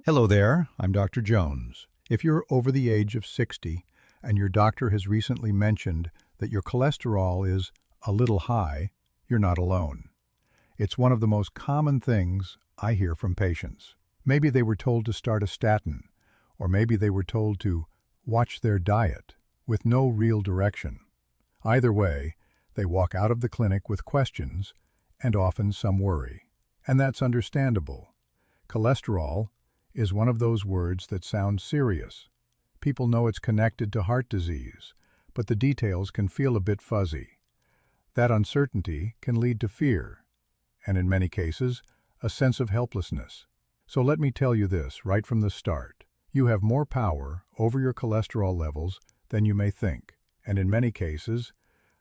Hello there, I'm Dr. Jones. If you're over the age of 60 and your doctor has recently mentioned that your cholesterol is a little high, you're not alone. It's one of the most common things I hear from patients. Maybe they were told to start a statin, or maybe they were told to watch their diet with no real direction. Either way, they walk out of the clinic with questions and often some worry. And that's understandable. Cholesterol is one of those words that sound serious. People know it's connected to heart disease, but the details can feel a bit fuzzy. That uncertainty can lead to fear, and in many cases, a sense of helplessness. So let me tell you this right from the start. You have more power over your cholesterol levels than you may think, and in many cases,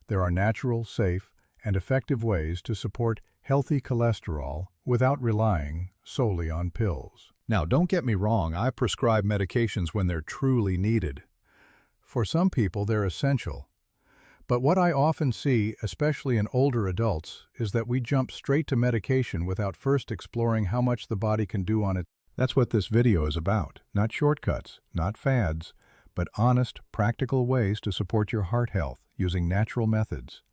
there are natural, safe, and effective ways to support healthy cholesterol without relying solely on pills. Now, don't get me wrong, I prescribe medications when they're truly needed. For some people, they're essential. But what I often see, especially in older adults, is that we jump straight to medication without first exploring how much the body can do on it. That's what this video is about. Not shortcuts, not fads, but honest, practical ways to support your heart health using natural methods.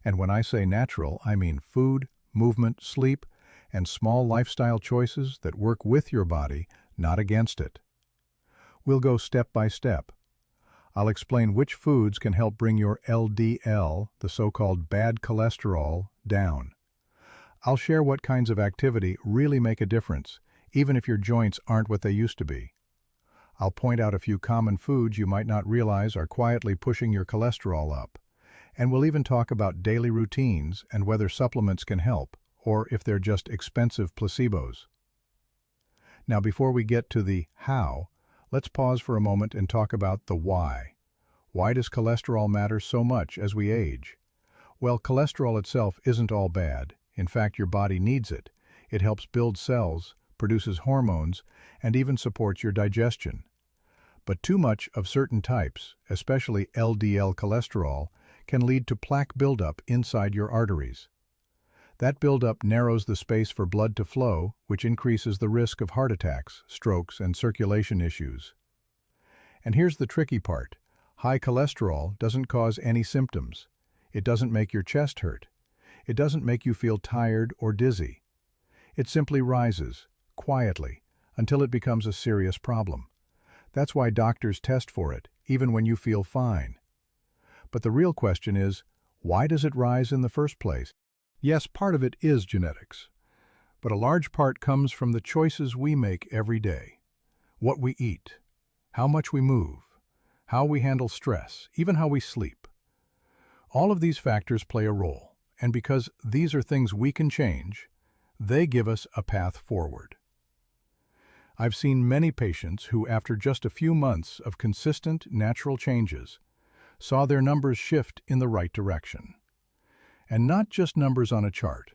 And when I say natural, I mean food, movement, sleep, and small lifestyle choices that work with your body, not against it. We'll go step by step. I'll explain which foods can help bring your LDL, the so-called bad cholesterol, down. I'll share what kinds of activity really make a difference, even if your joints aren't what they used to be. I'll point out a few common foods you might not realize are quietly pushing your cholesterol up. And we'll even talk about daily routines and whether supplements can help, or if they're just expensive placebos. Now, before we get to the how, let's pause for a moment and talk about the why. Why does cholesterol matter so much as we age? Well, cholesterol itself isn't all bad. In fact, your body needs it. It helps build cells, produces hormones, and even supports your digestion. But too much of certain types, especially LDL cholesterol, can lead to plaque buildup inside your arteries. That buildup narrows the space for blood to flow, which increases the risk of heart attacks, strokes, and circulation issues. And here's the tricky part. High cholesterol doesn't cause any symptoms. It doesn't make your chest hurt. It doesn't make you feel tired or dizzy. It simply rises, quietly, until it becomes a serious problem. That's why doctors test for it, even when you feel fine. But the real question is, why does it rise in the first place? Yes, part of it is genetics, but a large part comes from the choices we make every day. What we eat, how much we move, how we handle stress, even how we sleep. All of these factors play a role, and because these are things we can change, they give us a path forward. I've seen many patients who, after just a few months of consistent, natural changes, saw their numbers shift in the right direction. And not just numbers on a chart,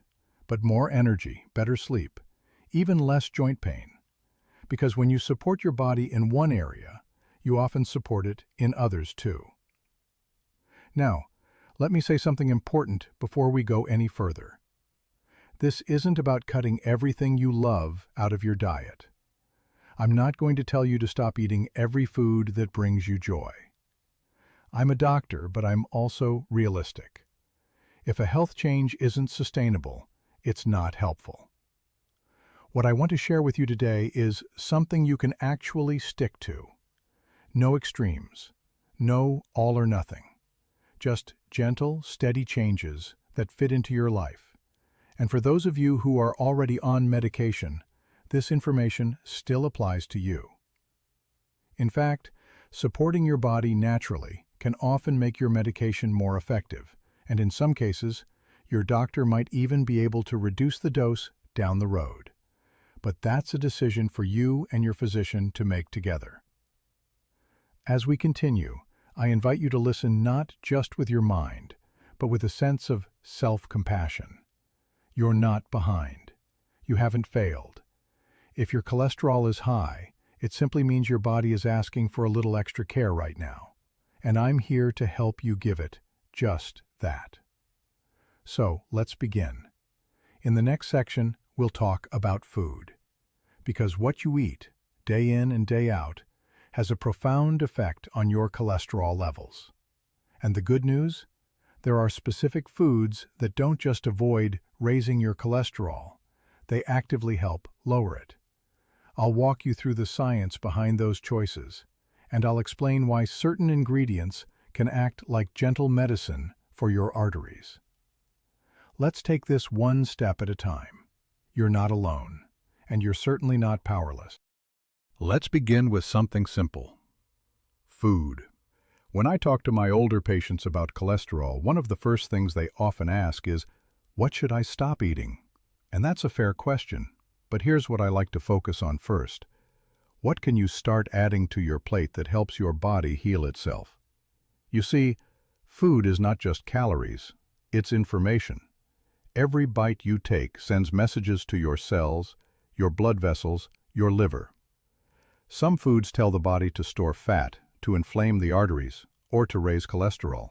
but more energy, better sleep, even less joint pain. Because when you support your body in one area, you often support it in others too. Now, let me say something important before we go any further. This isn't about cutting everything you love out of your diet. I'm not going to tell you to stop eating every food that brings you joy. I'm a doctor, but I'm also realistic. If a health change isn't sustainable, it's not helpful. What I want to share with you today is something you can actually stick to. No extremes, no all or nothing. Just gentle, steady changes that fit into your life. And for those of you who are already on medication, this information still applies to you. In fact, supporting your body naturally can often make your medication more effective. And in some cases, your doctor might even be able to reduce the dose down the road. But that's a decision for you and your physician to make together. As we continue, I invite you to listen not just with your mind, but with a sense of self-compassion. You're not behind. You haven't failed. If your cholesterol is high, it simply means your body is asking for a little extra care right now. And I'm here to help you give it just that. So let's begin. In the next section, we'll talk about food. Because what you eat, day in and day out, has a profound effect on your cholesterol levels. And the good news? There are specific foods that don't just avoid raising your cholesterol, they actively help lower it. I'll walk you through the science behind those choices, and I'll explain why certain ingredients can act like gentle medicine for your arteries. Let's take this one step at a time. You're not alone, and you're certainly not powerless. Let's begin with something simple. Food. When I talk to my older patients about cholesterol, one of the first things they often ask is, what should I stop eating? And that's a fair question, but here's what I like to focus on first. What can you start adding to your plate that helps your body heal itself? You see, food is not just calories, it's information. Every bite you take sends messages to your cells, your blood vessels, your liver. Some foods tell the body to store fat, to inflame the arteries, or to raise cholesterol.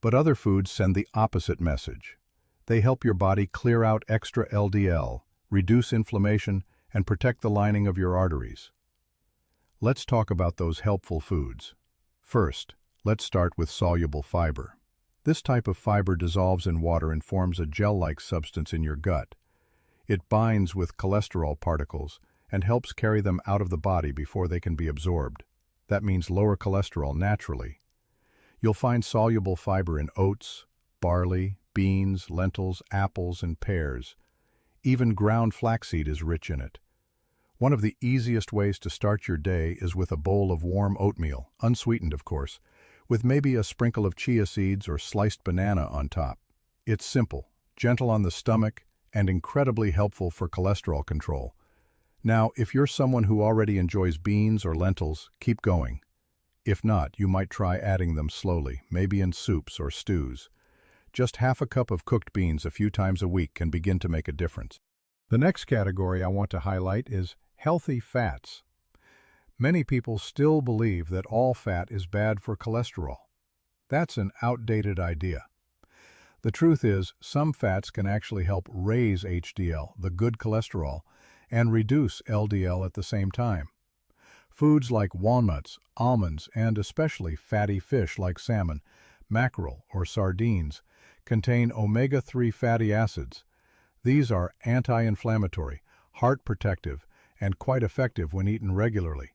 But other foods send the opposite message. They help your body clear out extra LDL, reduce inflammation, and protect the lining of your arteries. Let's talk about those helpful foods. First, let's start with soluble fiber. This type of fiber dissolves in water and forms a gel-like substance in your gut. It binds with cholesterol particles and helps carry them out of the body before they can be absorbed. That means lower cholesterol naturally. You'll find soluble fiber in oats, barley, beans, lentils, apples, and pears. Even ground flaxseed is rich in it. One of the easiest ways to start your day is with a bowl of warm oatmeal, unsweetened of course, with maybe a sprinkle of chia seeds or sliced banana on top. It's simple, gentle on the stomach, and incredibly helpful for cholesterol control. Now, if you're someone who already enjoys beans or lentils, keep going. If not, you might try adding them slowly, maybe in soups or stews. Just half a cup of cooked beans a few times a week can begin to make a difference. The next category I want to highlight is healthy fats. Many people still believe that all fat is bad for cholesterol. That's an outdated idea. The truth is, some fats can actually help raise HDL, the good cholesterol, and reduce LDL at the same time. Foods like walnuts, almonds, and especially fatty fish like salmon, mackerel, or sardines contain omega-3 fatty acids. These are anti-inflammatory, heart protective, and quite effective when eaten regularly.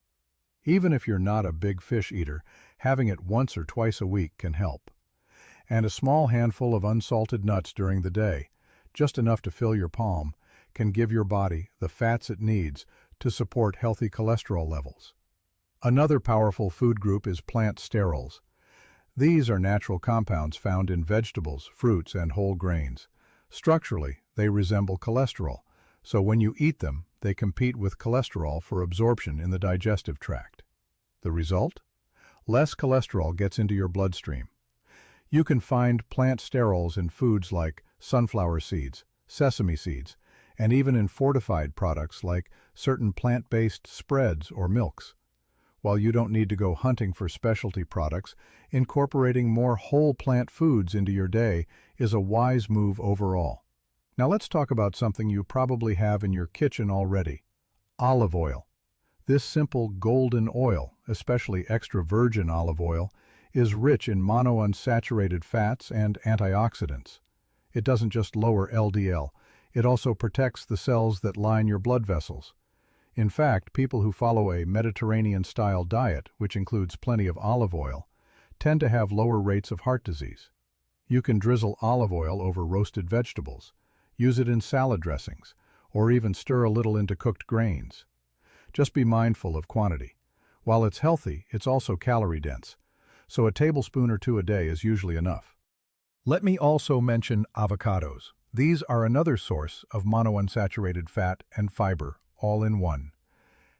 Even if you're not a big fish eater, having it once or twice a week can help. And a small handful of unsalted nuts during the day, just enough to fill your palm, can give your body the fats it needs to support healthy cholesterol levels. Another powerful food group is plant sterols. These are natural compounds found in vegetables, fruits, and whole grains. Structurally, they resemble cholesterol, so when you eat them, they compete with cholesterol for absorption in the digestive tract. The result? Less cholesterol gets into your bloodstream. You can find plant sterols in foods like sunflower seeds, sesame seeds, and even in fortified products like certain plant-based spreads or milks. While you don't need to go hunting for specialty products, incorporating more whole plant foods into your day is a wise move overall. Now let's talk about something you probably have in your kitchen already: olive oil. This simple golden oil, especially extra virgin olive oil, is rich in monounsaturated fats and antioxidants. It doesn't just lower LDL, it also protects the cells that line your blood vessels. In fact, people who follow a Mediterranean-style diet, which includes plenty of olive oil, tend to have lower rates of heart disease. You can drizzle olive oil over roasted vegetables, use it in salad dressings, or even stir a little into cooked grains. Just be mindful of quantity. While it's healthy, it's also calorie-dense, so a tablespoon or two a day is usually enough. Let me also mention avocados. These are another source of monounsaturated fat and fiber, all in one.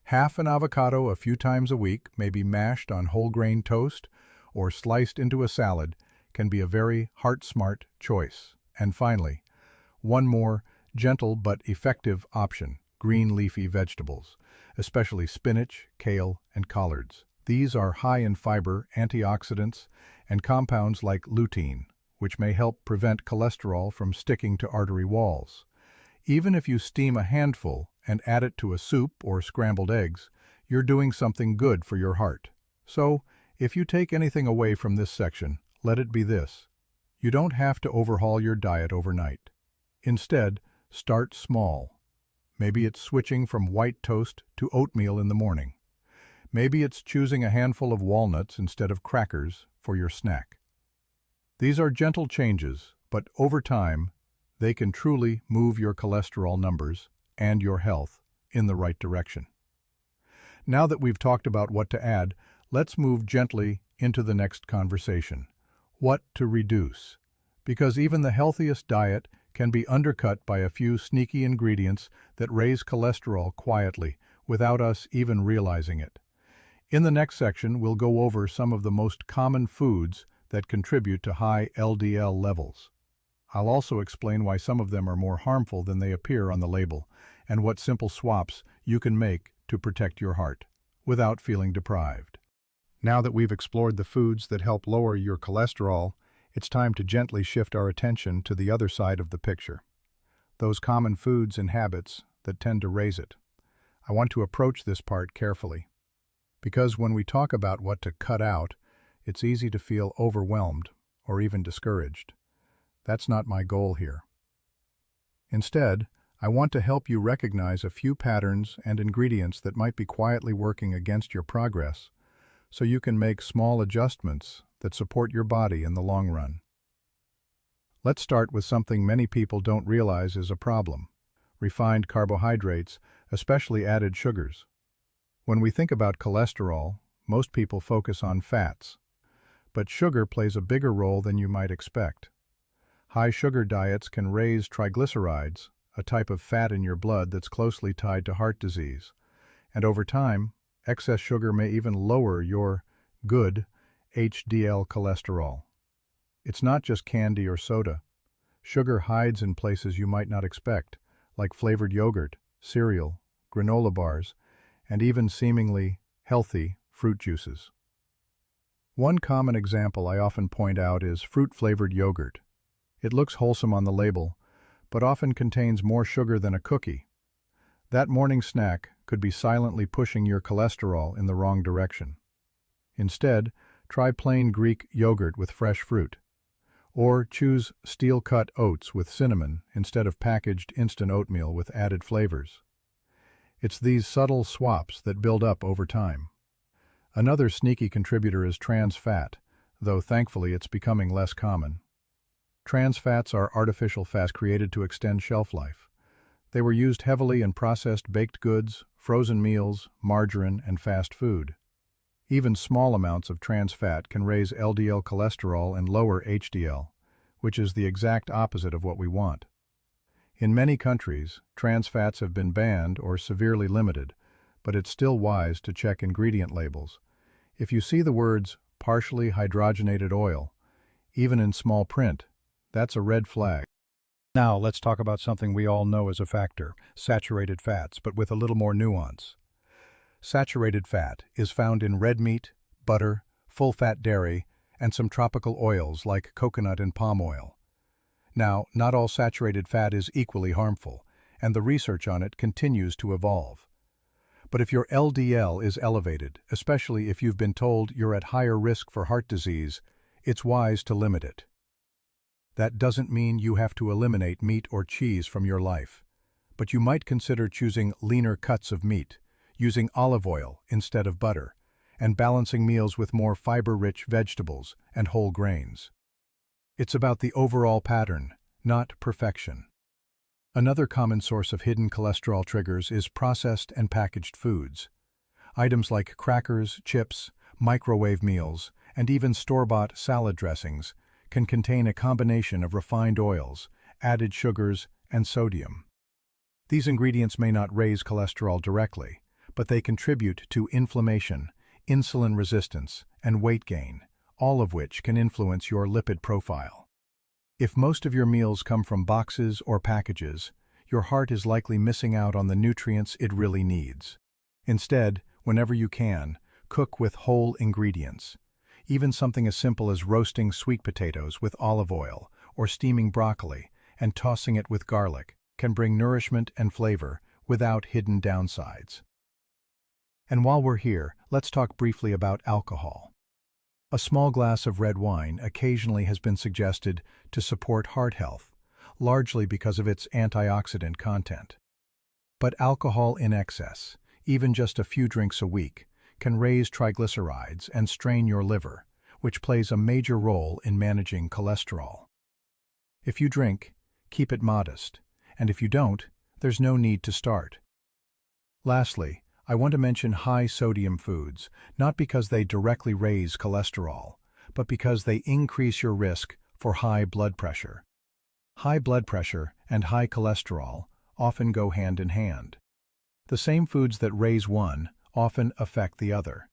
Half an avocado a few times a week, maybe mashed on whole grain toast or sliced into a salad, can be a very heart-smart choice. And finally, one more gentle but effective option: green leafy vegetables, especially spinach, kale, and collards. These are high in fiber, antioxidants, and compounds like lutein, which may help prevent cholesterol from sticking to artery walls. Even if you steam a handful and add it to a soup or scrambled eggs, you're doing something good for your heart. So, if you take anything away from this section, let it be this. You don't have to overhaul your diet overnight. Instead, start small. Maybe it's switching from white toast to oatmeal in the morning. Maybe it's choosing a handful of walnuts instead of crackers for your snack. These are gentle changes, but over time, they can truly move your cholesterol numbers and your health in the right direction. Now that we've talked about what to add, let's move gently into the next conversation. What to reduce? Because even the healthiest diet can be undercut by a few sneaky ingredients that raise cholesterol quietly without us even realizing it. In the next section, we'll go over some of the most common foods that contribute to high LDL levels. I'll also explain why some of them are more harmful than they appear on the label, and what simple swaps you can make to protect your heart without feeling deprived. Now that we've explored the foods that help lower your cholesterol, it's time to gently shift our attention to the other side of the picture. Those common foods and habits that tend to raise it. I want to approach this part carefully, because when we talk about what to cut out, it's easy to feel overwhelmed or even discouraged. That's not my goal here. Instead, I want to help you recognize a few patterns and ingredients that might be quietly working against your progress, so you can make small adjustments that support your body in the long run. Let's start with something many people don't realize is a problem: refined carbohydrates, especially added sugars. When we think about cholesterol, most people focus on fats, but sugar plays a bigger role than you might expect. High sugar diets can raise triglycerides, a type of fat in your blood that's closely tied to heart disease, and over time, excess sugar may even lower your good HDL cholesterol. It's not just candy or soda. Sugar hides in places you might not expect, like flavored yogurt, cereal, granola bars, and even seemingly healthy fruit juices. One common example I often point out is fruit-flavored yogurt. It looks wholesome on the label, but often contains more sugar than a cookie. That morning snack could be silently pushing your cholesterol in the wrong direction. Instead, try plain Greek yogurt with fresh fruit. Or choose steel-cut oats with cinnamon instead of packaged instant oatmeal with added flavors. It's these subtle swaps that build up over time. Another sneaky contributor is trans fat, though thankfully it's becoming less common. Trans fats are artificial fats created to extend shelf life. They were used heavily in processed baked goods, frozen meals, margarine, and fast food. Even small amounts of trans fat can raise LDL cholesterol and lower HDL, which is the exact opposite of what we want. In many countries, trans fats have been banned or severely limited, but it's still wise to check ingredient labels. If you see the words partially hydrogenated oil, even in small print, that's a red flag. Now let's talk about something we all know as a factor: saturated fats, but with a little more nuance. Saturated fat is found in red meat, butter, full-fat dairy, and some tropical oils like coconut and palm oil. Now, not all saturated fat is equally harmful, and the research on it continues to evolve. But if your LDL is elevated, especially if you've been told you're at higher risk for heart disease, it's wise to limit it. That doesn't mean you have to eliminate meat or cheese from your life, but you might consider choosing leaner cuts of meat, using olive oil instead of butter, and balancing meals with more fiber-rich vegetables and whole grains. It's about the overall pattern, not perfection. Another common source of hidden cholesterol triggers is processed and packaged foods. Items like crackers, chips, microwave meals, and even store-bought salad dressings can contain a combination of refined oils, added sugars, and sodium. These ingredients may not raise cholesterol directly, but they contribute to inflammation, insulin resistance, and weight gain, all of which can influence your lipid profile. If most of your meals come from boxes or packages, your heart is likely missing out on the nutrients it really needs. Instead, whenever you can, cook with whole ingredients. Even something as simple as roasting sweet potatoes with olive oil or steaming broccoli and tossing it with garlic can bring nourishment and flavor without hidden downsides. And while we're here, let's talk briefly about alcohol. A small glass of red wine occasionally has been suggested to support heart health, largely because of its antioxidant content. But alcohol in excess, even just a few drinks a week, can raise triglycerides and strain your liver, which plays a major role in managing cholesterol. If you drink, keep it modest, and if you don't, there's no need to start. Lastly, I want to mention high-sodium foods, not because they directly raise cholesterol, but because they increase your risk for high blood pressure. High blood pressure and high cholesterol often go hand in hand. The same foods that raise one often affect the other.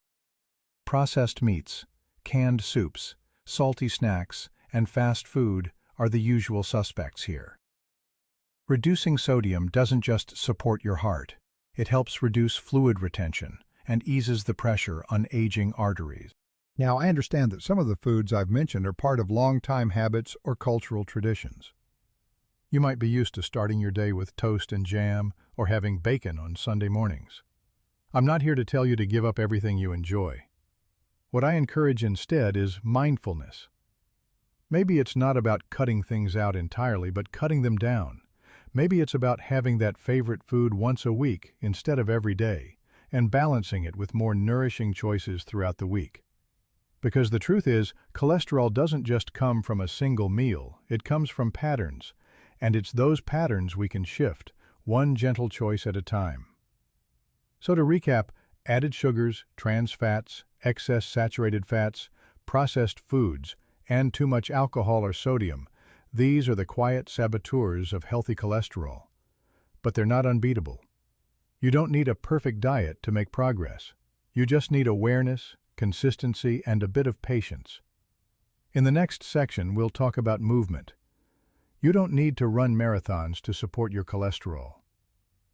Processed meats, canned soups, salty snacks, and fast food are the usual suspects here. Reducing sodium doesn't just support your heart, it helps reduce fluid retention and eases the pressure on aging arteries. Now, I understand that some of the foods I've mentioned are part of long-time habits or cultural traditions. You might be used to starting your day with toast and jam or having bacon on Sunday mornings. I'm not here to tell you to give up everything you enjoy. What I encourage instead is mindfulness. Maybe it's not about cutting things out entirely, but cutting them down. Maybe it's about having that favorite food once a week instead of every day, and balancing it with more nourishing choices throughout the week. Because the truth is, cholesterol doesn't just come from a single meal, it comes from patterns, and it's those patterns we can shift, one gentle choice at a time. So to recap, added sugars, trans fats, excess saturated fats, processed foods, and too much alcohol or sodium, these are the quiet saboteurs of healthy cholesterol. But they're not unbeatable. You don't need a perfect diet to make progress. You just need awareness, consistency, and a bit of patience. In the next section, we'll talk about movement. You don't need to run marathons to support your cholesterol.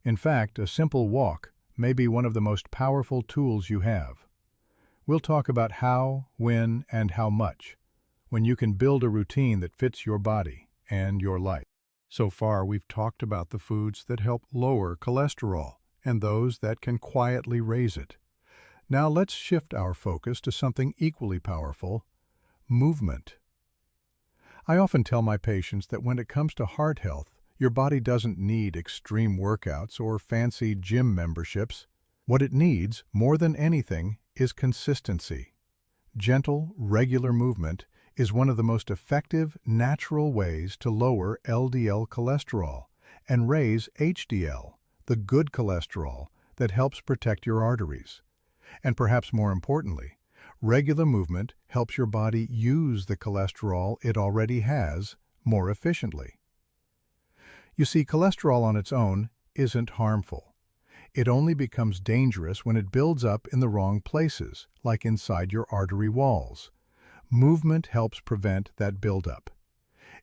In fact, a simple walk may be one of the most powerful tools you have. We'll talk about how, when, and how much, when you can build a routine that fits your body and your life. So far, we've talked about the foods that help lower cholesterol and those that can quietly raise it. Now let's shift our focus to something equally powerful: movement. I often tell my patients that when it comes to heart health, your body doesn't need extreme workouts or fancy gym memberships. What it needs, more than anything, is consistency. Gentle, regular movement is one of the most effective, natural ways to lower LDL cholesterol and raise HDL, the good cholesterol that helps protect your arteries. And perhaps more importantly, regular movement helps your body use the cholesterol it already has more efficiently. You see, cholesterol on its own isn't harmful. It only becomes dangerous when it builds up in the wrong places, like inside your artery walls. Movement helps prevent that buildup.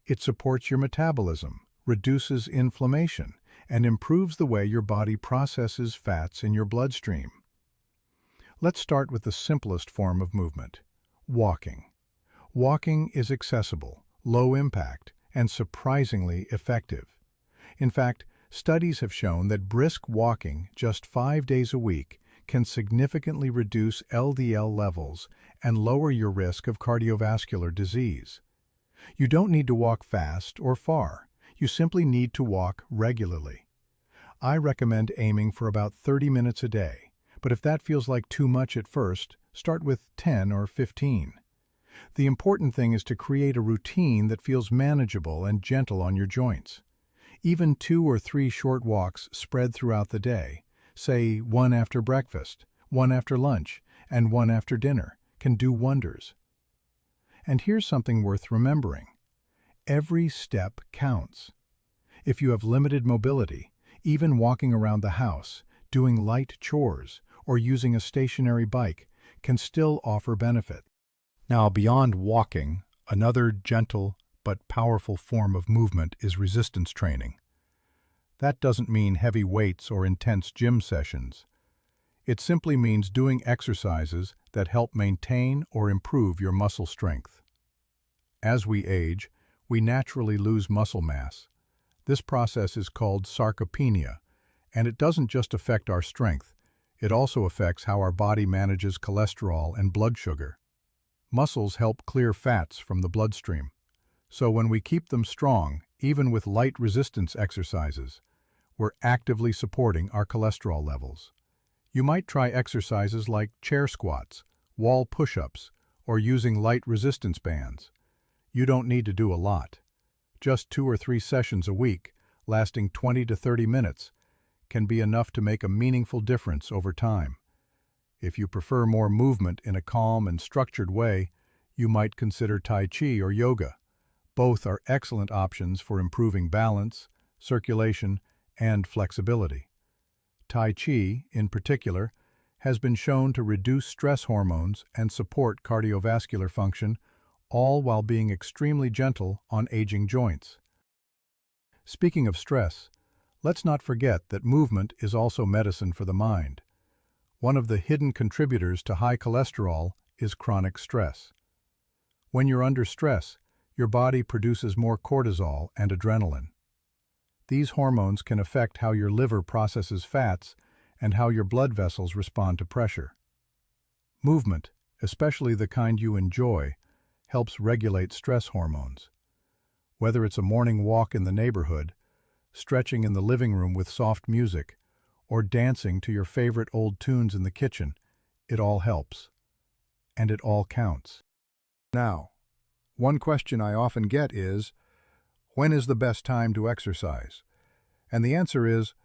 It supports your metabolism, reduces inflammation, and improves the way your body processes fats in your bloodstream. Let's start with the simplest form of movement: walking. Walking is accessible, low impact, and surprisingly effective. In fact, studies have shown that brisk walking just 5 days a week can significantly reduce LDL levels and lower your risk of cardiovascular disease. You don't need to walk fast or far. You simply need to walk regularly. I recommend aiming for about 30 minutes a day, but if that feels like too much at first, start with 10 or 15. The important thing is to create a routine that feels manageable and gentle on your joints. Even 2 or 3 short walks spread throughout the day, say one after breakfast, one after lunch, and one after dinner, can do wonders. And here's something worth remembering: every step counts. If you have limited mobility, even walking around the house, doing light chores, or using a stationary bike can still offer benefit. Now, beyond walking, another gentle but powerful form of movement is resistance training. That doesn't mean heavy weights or intense gym sessions. It simply means doing exercises that help maintain or improve your muscle strength. As we age, we naturally lose muscle mass. This process is called sarcopenia, And it doesn't just affect our strength, it also affects how our body manages cholesterol and blood sugar. Muscles help clear fats from the bloodstream. So when we keep them strong, even with light resistance exercises, we're actively supporting our cholesterol levels. You might try exercises like chair squats, wall push-ups, or using light resistance bands. You don't need to do a lot. Just 2 or 3 sessions a week, lasting 20 to 30 minutes, can be enough to make a meaningful difference over time. If you prefer more movement in a calm and structured way, you might consider Tai Chi or yoga. Both are excellent options for improving balance, circulation, and flexibility. Tai Chi, in particular, has been shown to reduce stress hormones and support cardiovascular function, all while being extremely gentle on aging joints. Speaking of stress, let's not forget that movement is also medicine for the mind. One of the hidden contributors to high cholesterol is chronic stress. When you're under stress, your body produces more cortisol and adrenaline. These hormones can affect how your liver processes fats and how your blood vessels respond to pressure. Movement, especially the kind you enjoy, helps regulate stress hormones. Whether it's a morning walk in the neighborhood, stretching in the living room with soft music, or dancing to your favorite old tunes in the kitchen, it all helps. And it all counts. Now, one question I often get is, when is the best time to exercise? And the answer is,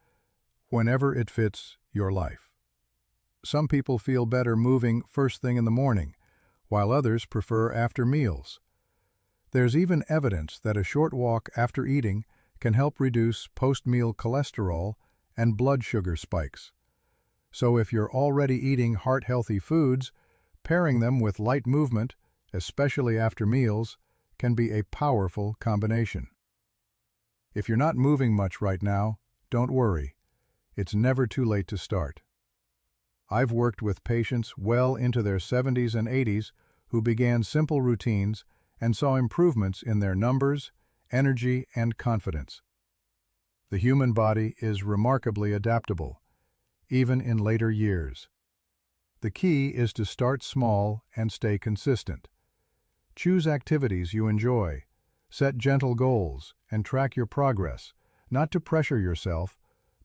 whenever it fits your life. Some people feel better moving first thing in the morning, while others prefer after meals. There's even evidence that a short walk after eating can help reduce post-meal cholesterol and blood sugar spikes. So if you're already eating heart-healthy foods, pairing them with light movement, especially after meals, can be a powerful combination. If you're not moving much right now, don't worry. It's never too late to start. I've worked with patients well into their 70s and 80s who began simple routines and saw improvements in their numbers, energy, and confidence. The human body is remarkably adaptable, even in later years. The key is to start small and stay consistent. Choose activities you enjoy, set gentle goals, and track your progress, not to pressure yourself,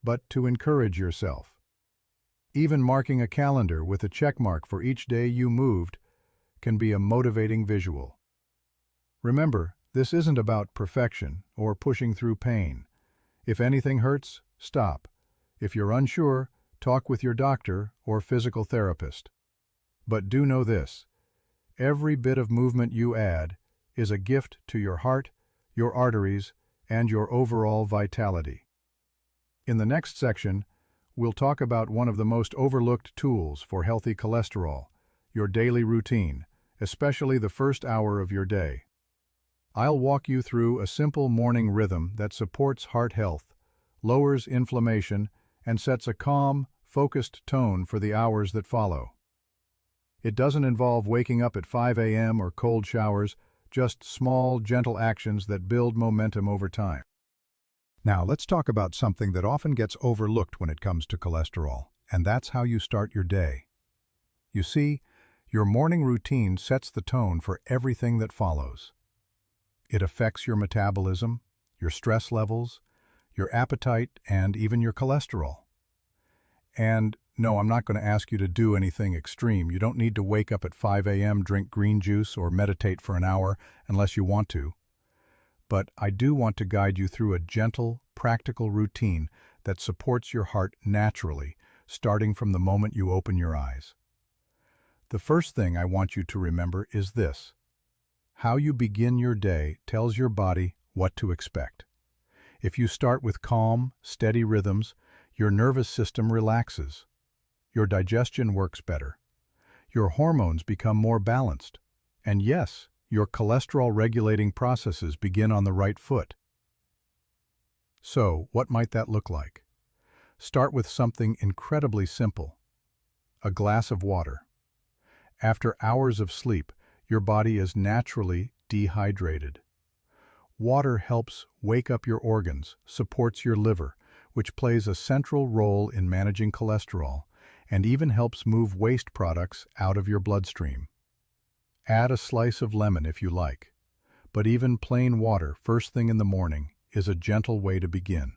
but to encourage yourself. Even marking a calendar with a check mark for each day you moved can be a motivating visual. Remember, this isn't about perfection or pushing through pain. If anything hurts, stop. If you're unsure, talk with your doctor or physical therapist. But do know this: every bit of movement you add is a gift to your heart, your arteries, and your overall vitality. In the next section, we'll talk about one of the most overlooked tools for healthy cholesterol, your daily routine, especially the first hour of your day. I'll walk you through a simple morning rhythm that supports heart health, lowers inflammation, and sets a calm, focused tone for the hours that follow. It doesn't involve waking up at 5 a.m. or cold showers, just small, gentle actions that build momentum over time. Now, let's talk about something that often gets overlooked when it comes to cholesterol, and that's how you start your day. You see, your morning routine sets the tone for everything that follows. It affects your metabolism, your stress levels, your appetite, and even your cholesterol. And no, I'm not going to ask you to do anything extreme. You don't need to wake up at 5 a.m., drink green juice, or meditate for an hour unless you want to. But I do want to guide you through a gentle, practical routine that supports your heart naturally, starting from the moment you open your eyes. The first thing I want you to remember is this: how you begin your day tells your body what to expect. If you start with calm, steady rhythms, your nervous system relaxes. Your digestion works better. Your hormones become more balanced. And yes, your cholesterol-regulating processes begin on the right foot. So, what might that look like? Start with something incredibly simple: a glass of water. After hours of sleep, your body is naturally dehydrated. Water helps wake up your organs, supports your liver, which plays a central role in managing cholesterol and even helps move waste products out of your bloodstream. Add a slice of lemon if you like, but even plain water first thing in the morning is a gentle way to begin.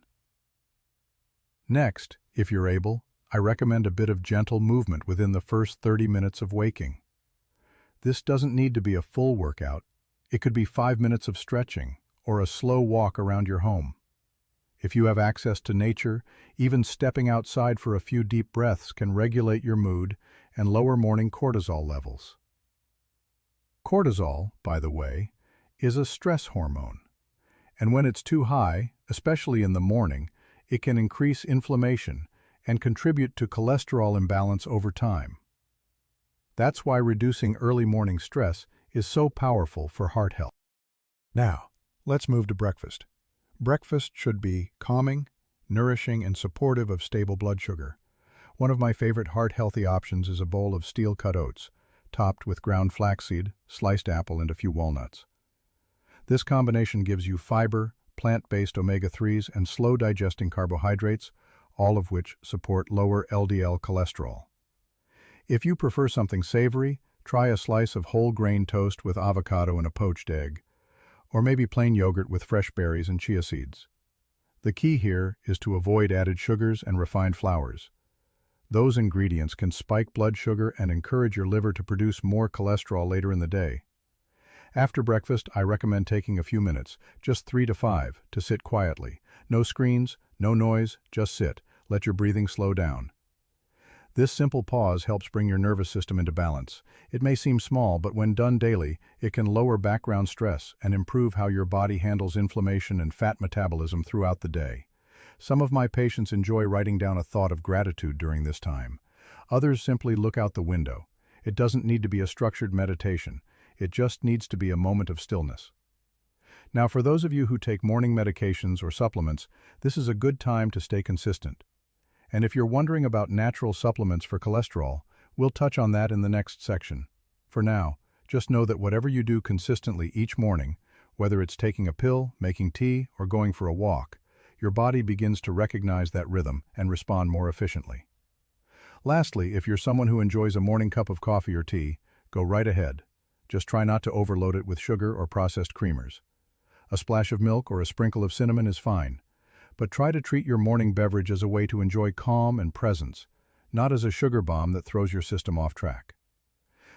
Next, if you're able, I recommend a bit of gentle movement within the first 30 minutes of waking. This doesn't need to be a full workout. It could be 5 minutes of stretching or a slow walk around your home. If you have access to nature, even stepping outside for a few deep breaths can regulate your mood and lower morning cortisol levels. Cortisol, by the way, is a stress hormone, and when it's too high, especially in the morning, it can increase inflammation and contribute to cholesterol imbalance over time. That's why reducing early morning stress is so powerful for heart health. Now, let's move to breakfast. Breakfast should be calming, nourishing, and supportive of stable blood sugar. One of my favorite heart-healthy options is a bowl of steel-cut oats, topped with ground flaxseed, sliced apple, and a few walnuts. This combination gives you fiber, plant-based omega-3s, and slow-digesting carbohydrates, all of which support lower LDL cholesterol. If you prefer something savory, try a slice of whole-grain toast with avocado and a poached egg, or maybe plain yogurt with fresh berries and chia seeds. The key here is to avoid added sugars and refined flours. Those ingredients can spike blood sugar and encourage your liver to produce more cholesterol later in the day. After breakfast, I recommend taking a few minutes, just 3 to 5, to sit quietly. No screens, no noise, just sit. Let your breathing slow down. This simple pause helps bring your nervous system into balance. It may seem small, but when done daily, it can lower background stress and improve how your body handles inflammation and fat metabolism throughout the day. Some of my patients enjoy writing down a thought of gratitude during this time. Others simply look out the window. It doesn't need to be a structured meditation. It just needs to be a moment of stillness. Now, for those of you who take morning medications or supplements, this is a good time to stay consistent. And if you're wondering about natural supplements for cholesterol, we'll touch on that in the next section. For now, just know that whatever you do consistently each morning, whether it's taking a pill, making tea, or going for a walk, your body begins to recognize that rhythm and respond more efficiently. Lastly, if you're someone who enjoys a morning cup of coffee or tea, go right ahead. Just try not to overload it with sugar or processed creamers. A splash of milk or a sprinkle of cinnamon is fine, but try to treat your morning beverage as a way to enjoy calm and presence, not as a sugar bomb that throws your system off track.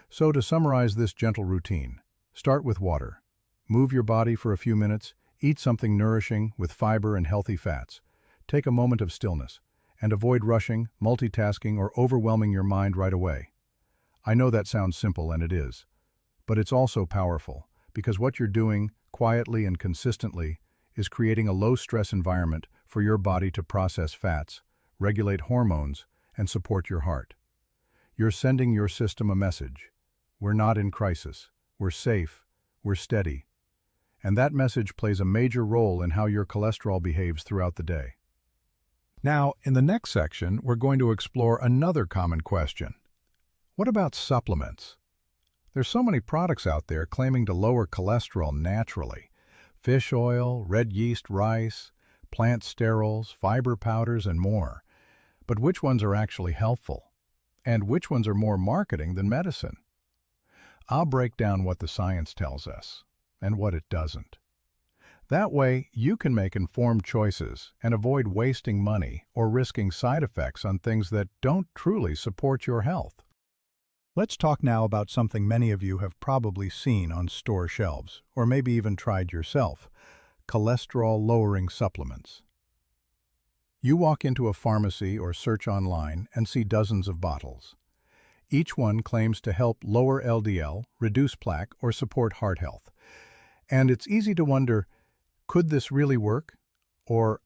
So to summarize this gentle routine, start with water. Move your body for a few minutes, eat something nourishing with fiber and healthy fats. Take a moment of stillness, and avoid rushing, multitasking, or overwhelming your mind right away. I know that sounds simple, and it is, but it's also powerful, because what you're doing, quietly and consistently, is creating a low-stress environment for your body to process fats, regulate hormones, and support your heart. You're sending your system a message. We're not in crisis. We're safe. We're steady. And that message plays a major role in how your cholesterol behaves throughout the day. Now, in the next section, we're going to explore another common question. What about supplements? There's so many products out there claiming to lower cholesterol naturally. Fish oil, red yeast rice, plant sterols, fiber powders, and more. But which ones are actually helpful? And which ones are more marketing than medicine? I'll break down what the science tells us and what it doesn't. That way, you can make informed choices and avoid wasting money or risking side effects on things that don't truly support your health. Let's talk now about something many of you have probably seen on store shelves, or maybe even tried yourself: cholesterol-lowering supplements. You walk into a pharmacy or search online and see dozens of bottles. Each one claims to help lower LDL, reduce plaque, or support heart health. And it's easy to wonder, could this really work? Or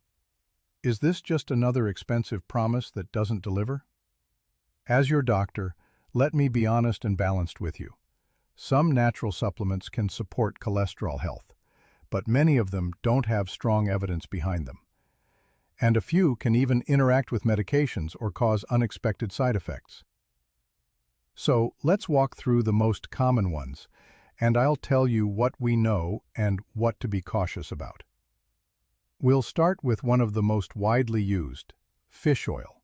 is this just another expensive promise that doesn't deliver? As your doctor, let me be honest and balanced with you. Some natural supplements can support cholesterol health, but many of them don't have strong evidence behind them. And a few can even interact with medications or cause unexpected side effects. So let's walk through the most common ones, and I'll tell you what we know and what to be cautious about. We'll start with one of the most widely used, fish oil.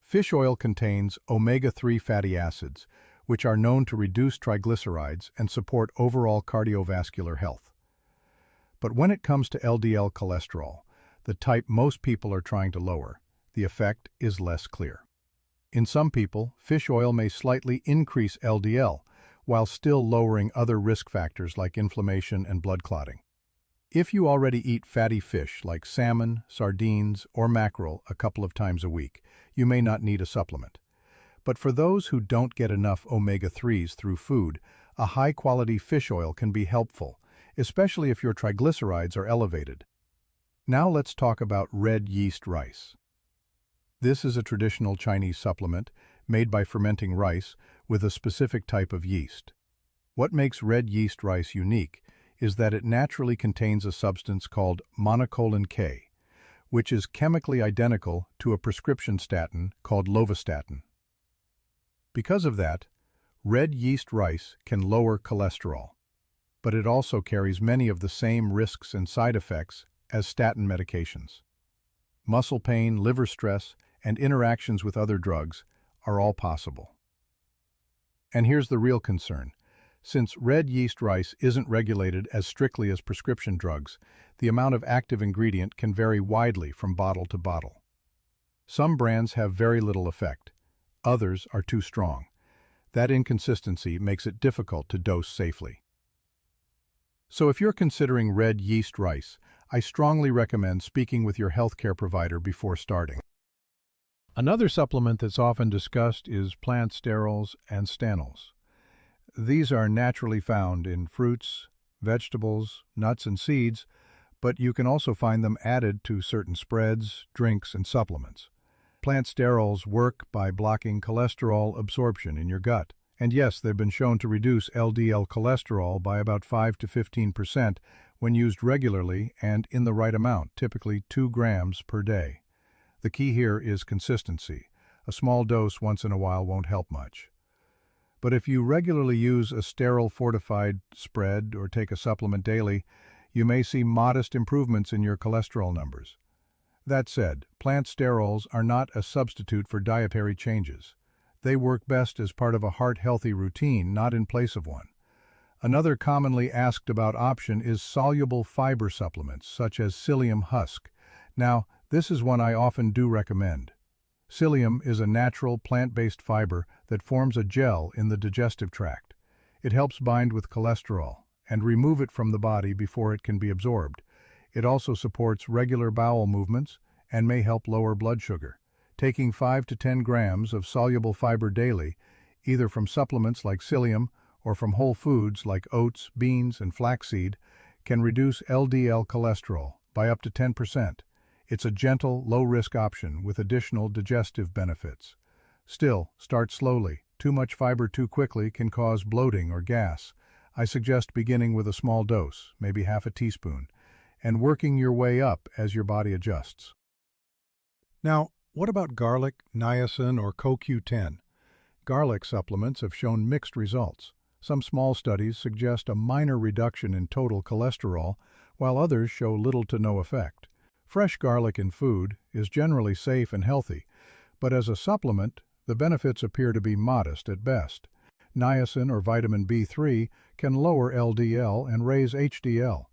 Fish oil contains omega-3 fatty acids, which are known to reduce triglycerides and support overall cardiovascular health. But when it comes to LDL cholesterol, the type most people are trying to lower, the effect is less clear. In some people, fish oil may slightly increase LDL, while still lowering other risk factors like inflammation and blood clotting. If you already eat fatty fish like salmon, sardines, or mackerel a couple of times a week, you may not need a supplement. But for those who don't get enough omega-3s through food, a high-quality fish oil can be helpful, especially if your triglycerides are elevated. Now let's talk about red yeast rice. This is a traditional Chinese supplement made by fermenting rice with a specific type of yeast. What makes red yeast rice unique is that it naturally contains a substance called monocolin K, which is chemically identical to a prescription statin called lovastatin. Because of that, red yeast rice can lower cholesterol, but it also carries many of the same risks and side effects as statin medications. Muscle pain, liver stress, and interactions with other drugs are all possible. And here's the real concern. Since red yeast rice isn't regulated as strictly as prescription drugs, the amount of active ingredient can vary widely from bottle to bottle. Some brands have very little effect. Others are too strong. That inconsistency makes it difficult to dose safely. So if you're considering red yeast rice, I strongly recommend speaking with your healthcare provider before starting. Another supplement that's often discussed is plant sterols and stanols. These are naturally found in fruits, vegetables, nuts, and seeds, but you can also find them added to certain spreads, drinks, and supplements. Plant sterols work by blocking cholesterol absorption in your gut. And yes, they've been shown to reduce LDL cholesterol by about 5 to 15% when used regularly and in the right amount, typically 2 grams per day. The key here is consistency. A small dose once in a while won't help much. But if you regularly use a sterol fortified spread or take a supplement daily, you may see modest improvements in your cholesterol numbers. That said, plant sterols are not a substitute for dietary changes. They work best as part of a heart-healthy routine, not in place of one. Another commonly asked about option is soluble fiber supplements, such as psyllium husk. Now, this is one I often do recommend. Psyllium is a natural plant-based fiber that forms a gel in the digestive tract. It helps bind with cholesterol and remove it from the body before it can be absorbed. It also supports regular bowel movements and may help lower blood sugar. Taking 5 to 10 grams of soluble fiber daily, either from supplements like psyllium or from whole foods like oats, beans, and flaxseed, can reduce LDL cholesterol by up to 10%. It's a gentle, low-risk option with additional digestive benefits. Still, start slowly. Too much fiber too quickly can cause bloating or gas. I suggest beginning with a small dose, maybe half a teaspoon, and working your way up as your body adjusts. Now, what about garlic, niacin, or CoQ10? Garlic supplements have shown mixed results. Some small studies suggest a minor reduction in total cholesterol, while others show little to no effect. Fresh garlic in food is generally safe and healthy, but as a supplement, the benefits appear to be modest at best. Niacin or vitamin B3 can lower LDL and raise HDL,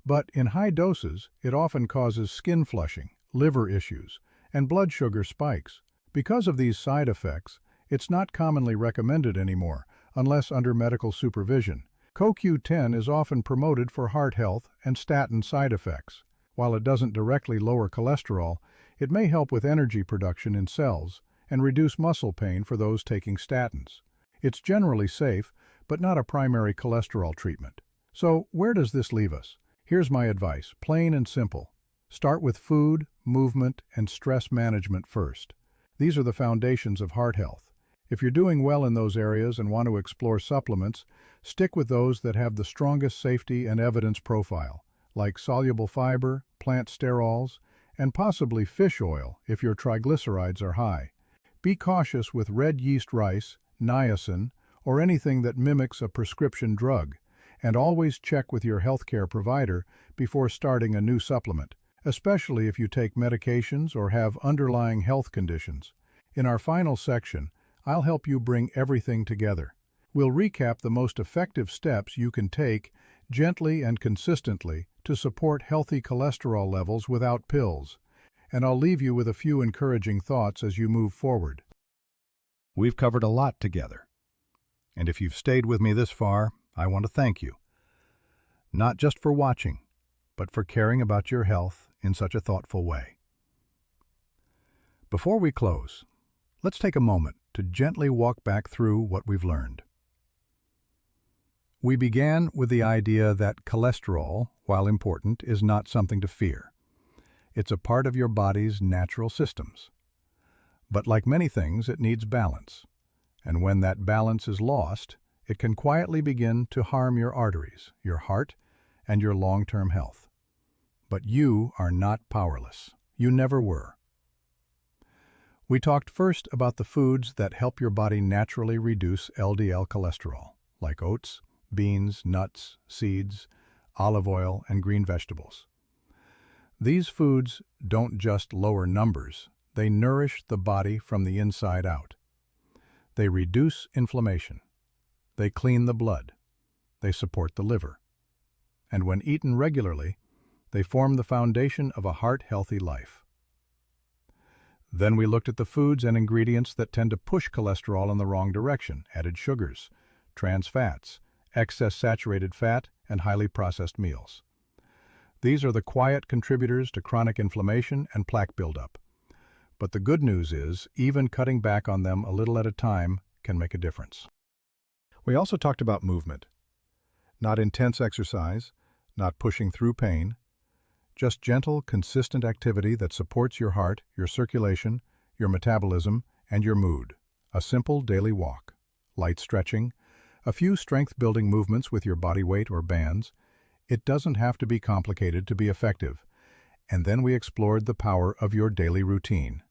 but in high doses, it often causes skin flushing, liver issues, and blood sugar spikes. Because of these side effects, it's not commonly recommended anymore, unless under medical supervision. CoQ10 is often promoted for heart health and statin side effects. While it doesn't directly lower cholesterol, it may help with energy production in cells and reduce muscle pain for those taking statins. It's generally safe, but not a primary cholesterol treatment. So, where does this leave us? Here's my advice, plain and simple. Start with food, movement, and stress management first. These are the foundations of heart health. If you're doing well in those areas and want to explore supplements, stick with those that have the strongest safety and evidence profile, like soluble fiber, plant sterols, and possibly fish oil if your triglycerides are high. Be cautious with red yeast rice, niacin, or anything that mimics a prescription drug, and always check with your healthcare provider before starting a new supplement. especially if you take medications or have underlying health conditions. In our final section, I'll help you bring everything together. We'll recap the most effective steps you can take gently and consistently to support healthy cholesterol levels without pills, and I'll leave you with a few encouraging thoughts as you move forward. We've covered a lot together, and if you've stayed with me this far, I want to thank you. Not just for watching, but for caring about your health in such a thoughtful way. Before we close, let's take a moment to gently walk back through what we've learned. We began with the idea that cholesterol, while important, is not something to fear. It's a part of your body's natural systems. But like many things, it needs balance. And when that balance is lost, it can quietly begin to harm your arteries, your heart, and your long-term health. But you are not powerless. You never were. We talked first about the foods that help your body naturally reduce LDL cholesterol, like oats, beans, nuts, seeds, olive oil, and green vegetables. These foods don't just lower numbers, they nourish the body from the inside out. They reduce inflammation. They clean the blood. They support the liver. And when eaten regularly, they form the foundation of a heart-healthy life. Then we looked at the foods and ingredients that tend to push cholesterol in the wrong direction: added sugars, trans fats, excess saturated fat, and highly processed meals. These are the quiet contributors to chronic inflammation and plaque buildup. But the good news is, even cutting back on them a little at a time can make a difference. We also talked about movement. Not intense exercise, not pushing through pain, just gentle, consistent activity that supports your heart, your circulation, your metabolism, and your mood. A simple daily walk, light stretching, a few strength-building movements with your body weight or bands. It doesn't have to be complicated to be effective. And then we explored the power of your daily routine,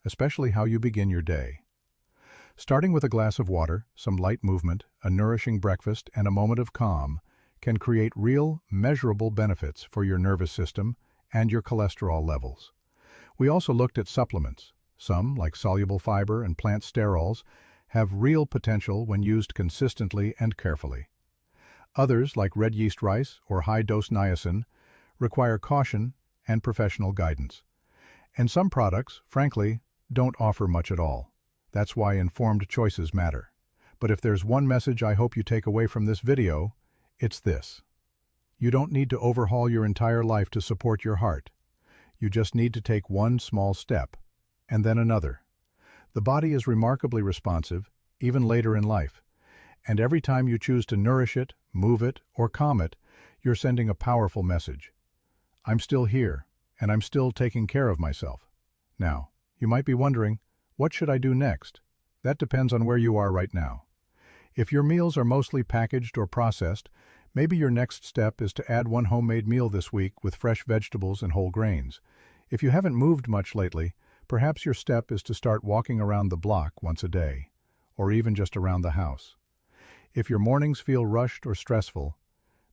especially how you begin your day. Starting with a glass of water, some light movement, a nourishing breakfast, and a moment of calm can create real, measurable benefits for your nervous system and your cholesterol levels. We also looked at supplements. Some, like soluble fiber and plant sterols, have real potential when used consistently and carefully. Others, like red yeast rice or high-dose niacin, require caution and professional guidance. And some products, frankly, don't offer much at all. That's why informed choices matter. But if there's one message I hope you take away from this video, it's this. You don't need to overhaul your entire life to support your heart. You just need to take one small step, and then another. The body is remarkably responsive, even later in life. And every time you choose to nourish it, move it, or calm it, you're sending a powerful message. I'm still here, and I'm still taking care of myself. Now, you might be wondering, what should I do next? That depends on where you are right now. If your meals are mostly packaged or processed, maybe your next step is to add one homemade meal this week with fresh vegetables and whole grains. If you haven't moved much lately, perhaps your step is to start walking around the block once a day, or even just around the house. If your mornings feel rushed or stressful,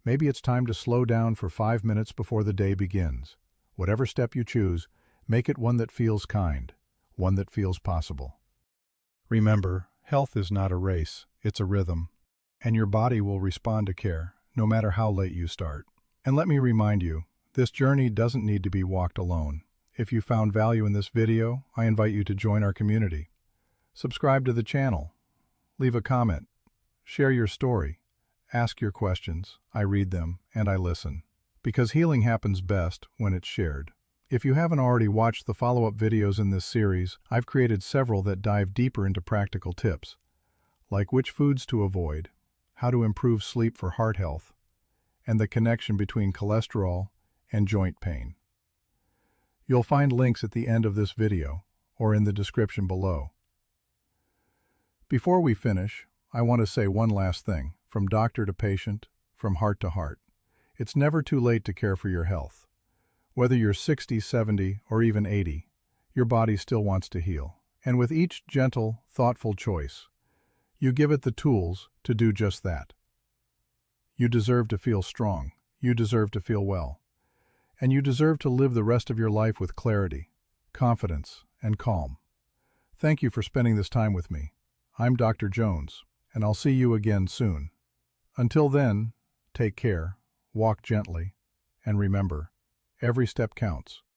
maybe it's time to slow down for 5 minutes before the day begins. Whatever step you choose, make it one that feels kind, one that feels possible. Remember, health is not a race, it's a rhythm, and your body will respond to care, no matter how late you start. And let me remind you, this journey doesn't need to be walked alone. If you found value in this video, I invite you to join our community. Subscribe to the channel, leave a comment, share your story, ask your questions. I read them and I listen. Because healing happens best when it's shared. If you haven't already watched the follow-up videos in this series, I've created several that dive deeper into practical tips, like which foods to avoid, how to improve sleep for heart health, and the connection between cholesterol and joint pain. You'll find links at the end of this video or in the description below. Before we finish, I want to say one last thing, from doctor to patient, from heart to heart. It's never too late to care for your health. Whether you're 60, 70, or even 80, your body still wants to heal. And with each gentle, thoughtful choice, you give it the tools to do just that. You deserve to feel strong. You deserve to feel well. and you deserve to live the rest of your life with clarity, confidence, and calm. Thank you for spending this time with me. I'm Dr. Jones, and I'll see you again soon. Until then, take care, walk gently, and remember, every step counts.